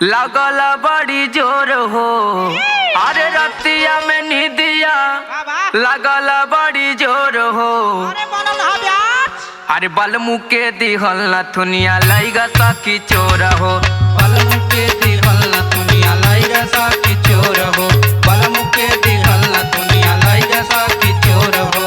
लगल बड़ी जोर हो। अरे रतिया में निदिया लगल बड़ी जोर हो। अरे बलमु के दिहल नथुनिया लइगा सखी चोर हो। बलमु के दिहल नथुनिया लइगा सखी चोर हो। बलमु के दिहल नथुनिया लइगा सखी चोर हो।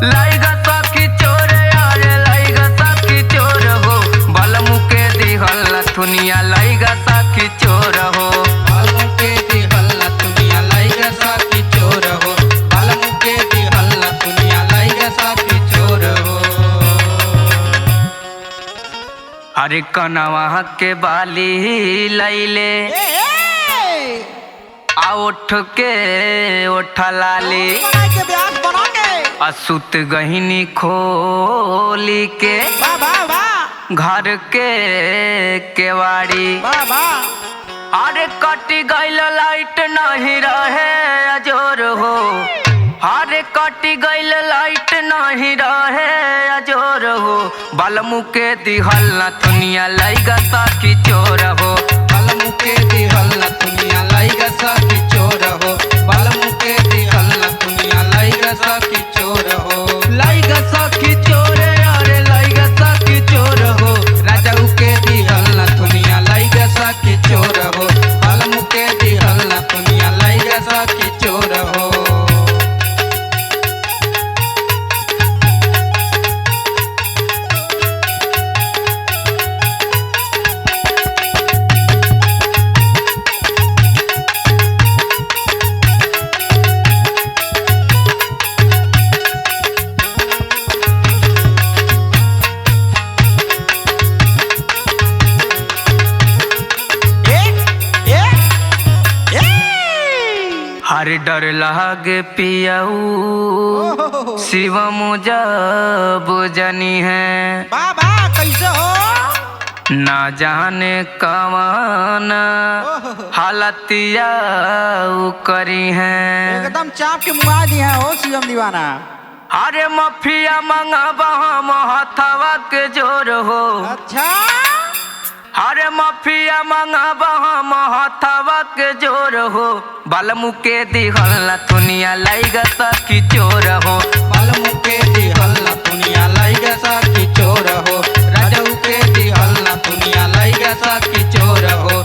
लइगा सखी चोर अरे लइगा सखी चोर हो। बलमु के दिहल नथुनिया लइगा सखी चोर हो। बलमु के दिहल नथुनिया लइगा सखी चोर हो। बलमु के दिहल नथुनिया लइगा सखी चोर हो। अरे कनवा के बाली लैले आ उठ के उठलाली असुत गहिनी खोली के घर के केवाड़ी। अरे कटी गइल लाइट नहीं रहे अजोर हो। अरे कटी गइल लाइट नहीं रहे अजोर हो। बलमु के दिहल नथुनिया लइगा सखी चोर हो। बलमु के दिहल नथुनिया लइगा सखी चोर हो। बलमु के दिहल नथुनिया लइगा सखी चोर हो। लइगा सखी चोर अरे लइगा सखी चोर हो। राजाऊ के दिहल नथुनिया लइगा सखी चोर हो। बलमु के दिहल नथुनिया लइगा सखी चोर हो। हर डर लागे पियाऊ शिवम जब जनी है। बाबा कैसे हो ना जाने कवन हालतिया करी है। एकदम चाप के मुआ दिया हो शिवम दीवाना। अरे मफिया मंगवा हम हथवा के जोर हो। अच्छा अरे मफिया मंगवा हम हथवा के जोर हो। बलमु के दिहल नथुनिया लइगा सखी चोर हो। बलमु के दिहल नथुनिया लइगा सखी चोर हो। राजाऊ के दिहल नथुनिया लइगा सखी चोर हो।